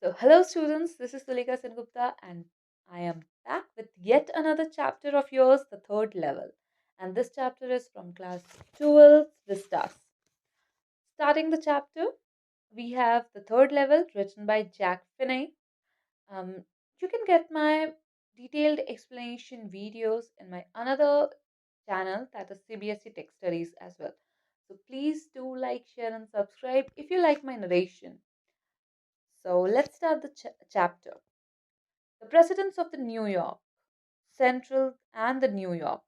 So, hello students, this is Tulika Sengupta, and I am back with yet another chapter of yours, the third level. And this chapter is from class 12, Vistas. Starting the chapter, we have the third level written by Jack Finney. Um, you can get my detailed explanation videos in my another channel, that is CBSE Tech Studies as well. So please do like, share, and subscribe if you like my narration. So let's start the chapter. The presidents of the New York Central and the New York,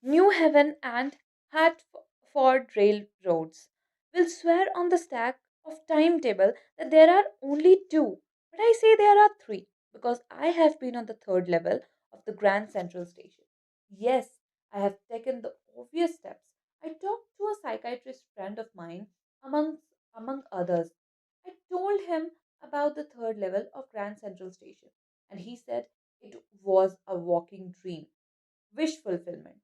New Haven and Hartford railroads will swear on the stack of timetable that there are only two, but I say there are three because I have been on the third level of the Grand Central Station. Yes, I have taken the obvious steps. I talked to a psychiatrist friend of mine, among others. I told him about the third level of Grand Central Station, and he said it was a walking dream, wish fulfillment.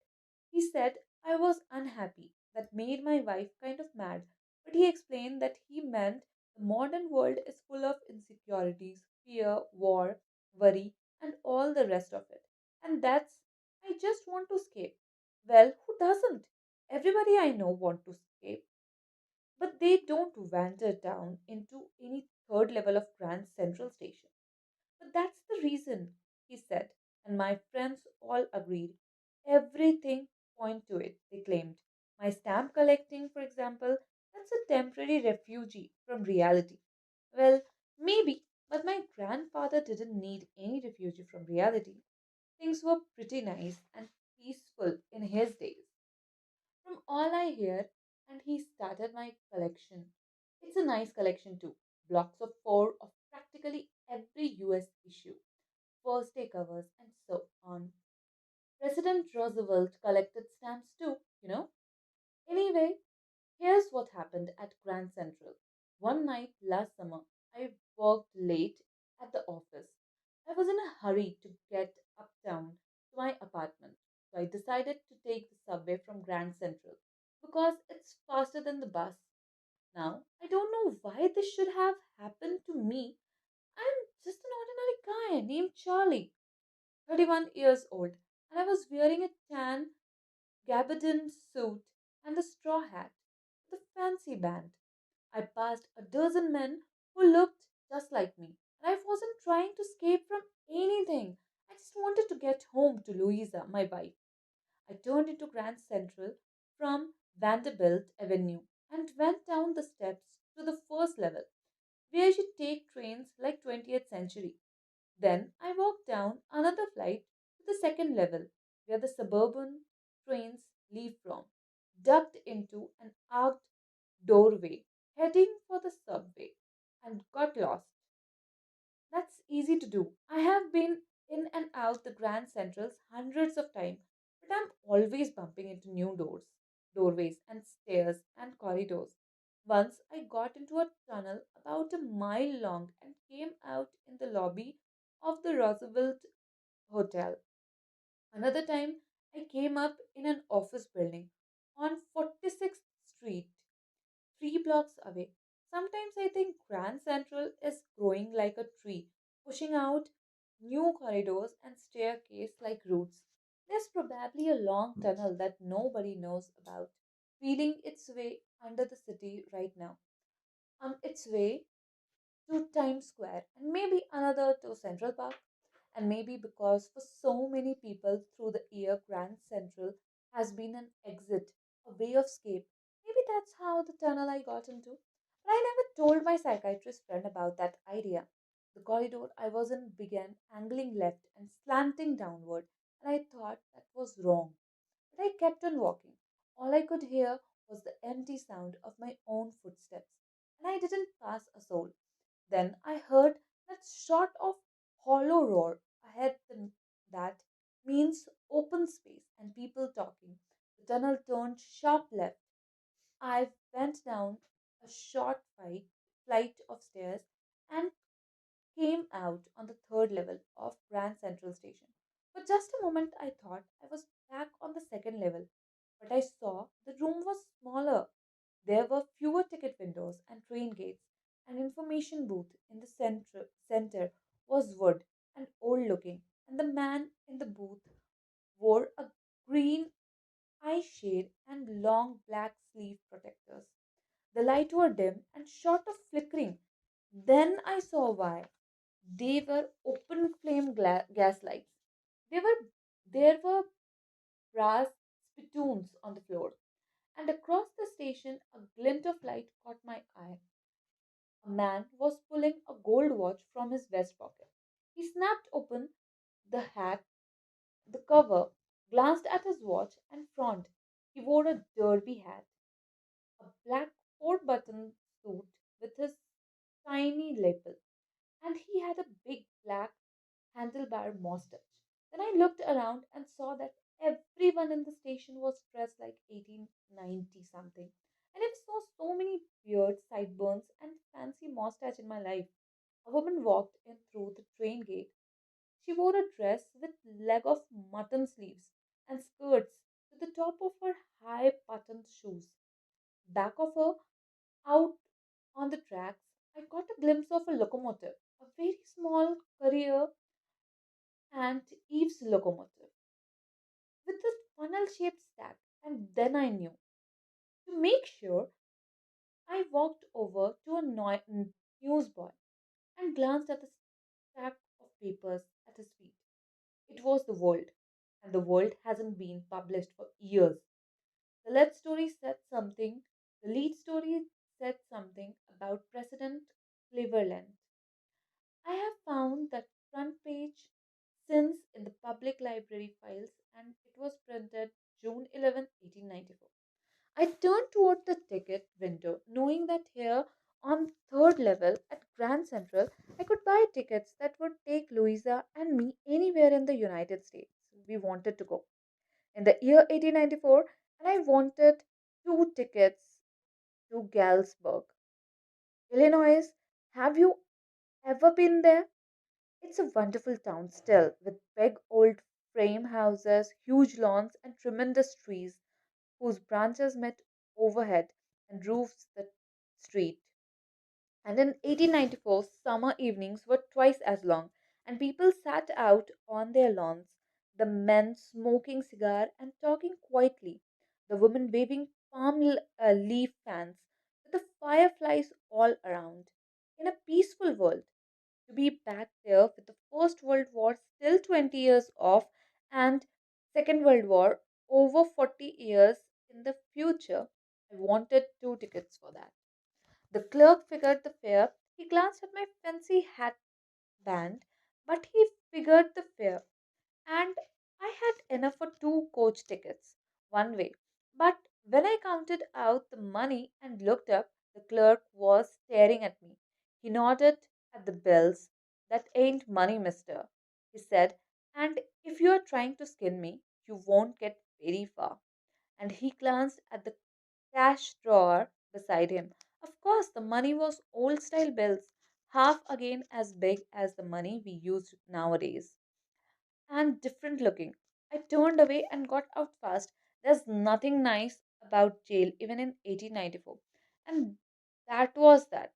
He said I was unhappy. That made my wife kind of mad, but he explained that he meant the modern world is full of insecurities, fear, war, worry, and all the rest of it. And that's, I just want to escape. Well, who doesn't? Everybody I know want to escape, but they don't wander down into any third level of Grand Central Station. But that's the reason, he said, and my friends all agreed. Everything point to it, they claimed. My stamp collecting, for example, that's a temporary refugee from reality. Well, maybe, but my grandfather didn't need any refugee from reality. Things were pretty nice and peaceful in his days. From all I hear, and he started my collection. It's a nice collection too. Blocks of four of practically every US issue, first day covers, and so on. President Roosevelt collected stamps too. Anyway, here's what happened at Grand Central. One night last summer, I worked late at the office. I was in a hurry to get uptown to my apartment, so I decided to take the subway from Grand Central because it's faster than the bus. Now, I don't know why this should have happened to me. I'm just an ordinary guy named Charlie, 31 years old, and I was wearing a tan gabardine suit and a straw hat with a fancy band. I passed a dozen men who looked just like me, and I wasn't trying to escape from anything. I just wanted to get home to Louisa, my wife. I turned into Grand Central from Vanderbilt Avenue and went down the steps to the first level, where you take trains like 20th century. Then I walked down another flight to the second level, where the suburban trains leave from, ducked into an arched doorway, heading for the subway, and got lost. That's easy to do. I have been in and out the Grand Centrals hundreds of times, but I'm always bumping into new doorways, and stairs and corridors. Once I got into a tunnel about a mile long and came out in the lobby of the Roosevelt Hotel. Another time, I came up in an office building on 46th Street, 3 blocks away. Sometimes I think Grand Central is growing like a tree, pushing out new corridors and staircase like roots. There's probably a long tunnel that nobody knows about, feeling its way under the city right now, on its way to Times Square, and maybe another to Central Park. And maybe because for so many people through the year, Grand Central has been an exit, a way of escape. Maybe that's how the tunnel I got into. But I never told my psychiatrist friend about that idea. The corridor I was in began angling left and slanting downward, and I thought that was wrong. But I kept on walking. All I could hear was the empty sound of my own footsteps, and I didn't pass a soul. Then I heard that sort of hollow roar ahead that means open space and people talking. The tunnel turned sharp left. I went down a short flight of stairs and came out on the third level of Grand Central Station. For just a moment, I thought I was back on the second level, but I saw the room was smaller. There were fewer ticket windows and train gates. An information booth in the center was wood and old looking, and the man in the booth wore a green eye shade and long black sleeve protectors. The lights were dim and short of flickering. Then I saw why. They were open flame gas lights. They were there were brass spittoons on the floor, and across the station a glint of light caught my eye. A man was pulling a gold watch from his vest pocket. He snapped open the cover, glanced at his watch and frowned. He wore a derby hat, a black four-button suit with his tiny lapel, and he had a big black handlebar mustache. Then I looked around and saw that everyone in the station was dressed like 1890 something. I never saw so many beards, sideburns, and fancy mustache in my life. A woman walked in through the train gate. She wore a dress with leg of mutton sleeves and skirts to the top of her high buttoned shoes. Back of her, out on the tracks, I caught a glimpse of a locomotive, a very small courier and Eve's locomotive with a funnel shaped stack. And then I knew. To make sure, I walked over to a newsboy and glanced at the stack of papers at his feet. It was the world, and the world hasn't been published for years. The lead story said something, the lead story said something about President Cleveland. I have found that front page since in the public library files and it was printed June 11, 1894. I turned toward the ticket window, knowing that here on third level at Grand Central, I could buy tickets that would take Louisa and me anywhere in the United States we wanted to go. In the year 1894, and I wanted two tickets to Galesburg, Illinois. Have you ever been there? It's a wonderful town still, with big old frame houses, huge lawns, and tremendous trees whose branches met overhead and roofs the street. And in 1894, summer evenings were twice as long, and people sat out on their lawns, the men smoking cigars and talking quietly, the women waving leaf fans, with the fireflies all around. In a peaceful world, to be back there with the First World War still 20 years off and Second World War over 40 years in the future, I wanted two tickets for that. The clerk figured the fare. He glanced at my fancy hat band, but he figured the fare, and I had enough for two coach tickets one way. But when I counted out the money and looked up, the clerk was staring at me. He nodded at the bills. That ain't money, mister, he said, and if you are trying to skin me, you won't get very far. And he glanced at the cash drawer beside him. Of course, the money was old style bills, half again as big as the money we use nowadays, and different looking. I turned away and got out fast. There's nothing nice about jail, even in 1894. And that was that.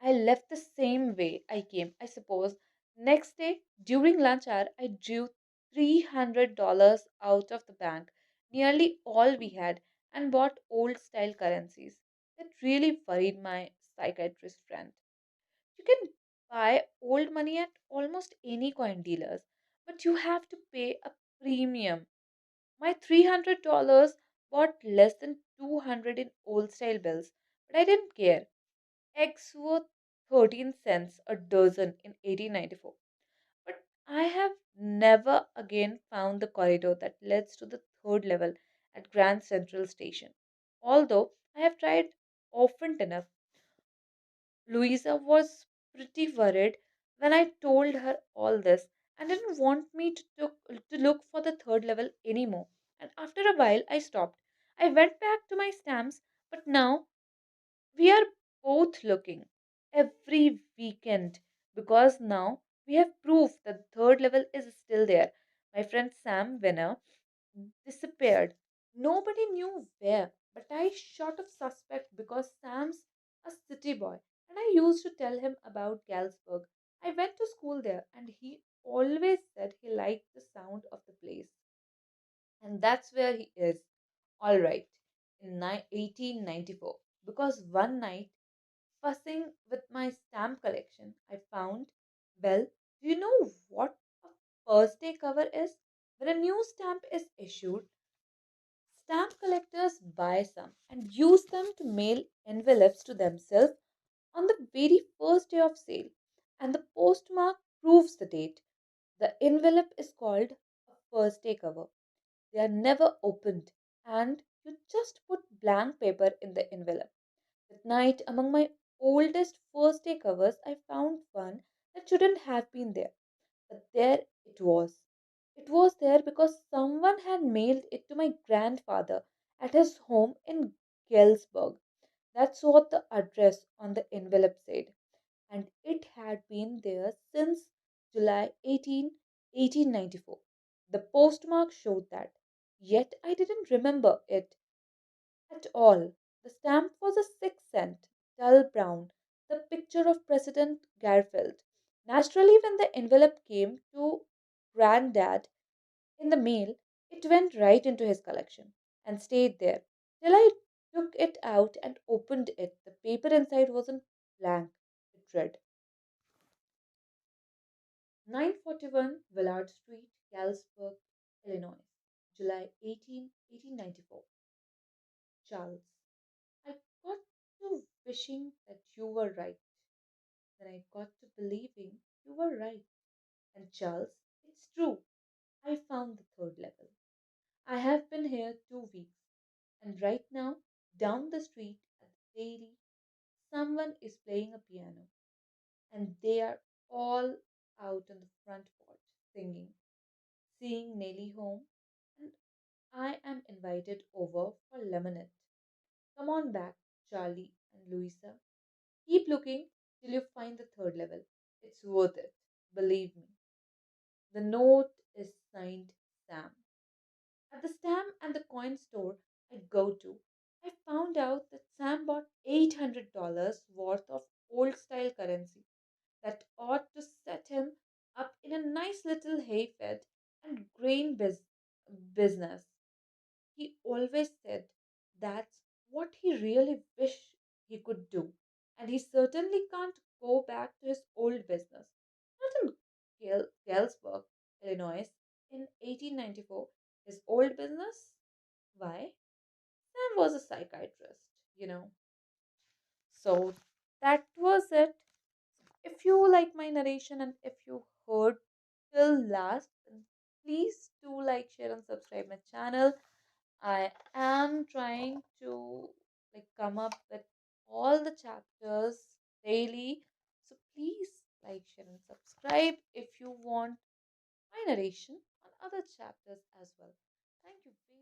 I left the same way I came, I suppose. Next day, during lunch hour, I drew $300 out of the bank, nearly all we had, and bought old style currencies. That really worried my psychiatrist friend. You can buy old money at almost any coin dealers, but you have to pay a premium. My $300 bought less than 200 in old style bills, but I didn't care. Eggs were 13 cents a dozen in 1894. But I have never again found the corridor that leads to the third level at Grand Central Station. Although I have tried often enough, Louisa was pretty worried when I told her all this and didn't want me to look for the third level anymore. And after a while, I stopped. I went back to my stamps, but now we are both looking every weekend because now we have proof that the third level is still there. My friend Sam Winner disappeared. Nobody knew where, but I sort of suspect because Sam's a city boy And I used to tell him about Galsburg. I went to school there, and he always said he liked the sound of the place. And that's where he is. All right, in 1894. Because one night, fussing with my stamp collection, I found, well, do you know what a first day cover is? When a new stamp is issued, stamp collectors buy some and use them to mail envelopes to themselves on the very first day of sale, and the postmark proves the date. The envelope is called a first day cover. They are never opened, and you just put blank paper in the envelope. That night, among my oldest first day covers, I found one that shouldn't have been there. But there it was. It was there because someone had mailed it to my grandfather at his home in Galesburg. That's what the address on the envelope said. And it had been there since July 18, 1894. The postmark showed that. Yet I didn't remember it at all. The stamp was a 6 cent, dull brown, the picture of President Garfield. Naturally, when the envelope came to Granddad in the mail, it went right into his collection and stayed there till I took it out and opened it. The paper inside wasn't blank. It read 941 Willard Street, Galesburg, Illinois, July 18, 1894. Charles, I got to wishing that you were right. Then I got to believing you were right. And Charles, it's true. I found the third level. I have been here 2 weeks, and right now, down the street at the dairy, someone is playing a piano, and they are all out on the front porch singing, seeing Nellie home, and I am invited over for lemonade. Come on back, Charlie and Louisa. Keep looking till you find the third level. It's worth it, believe me. The note is signed Sam. At the stamp and the coin store I go to, I found out that Sam bought $800 worth of old style currency that ought to set him up in a nice little hay fed and grain business. He always said that's what he really wished he could do, and he certainly can't go back to his old business. Not in Galesburg, Illinois, in 1894. His old business? Why? Sam was a psychiatrist. So that was it. If you like my narration and if you heard till last, then please do like, share, and subscribe my channel. I am trying to come up with all the chapters daily. So please like, share, and subscribe if you want my narration on other chapters as well. Thank you very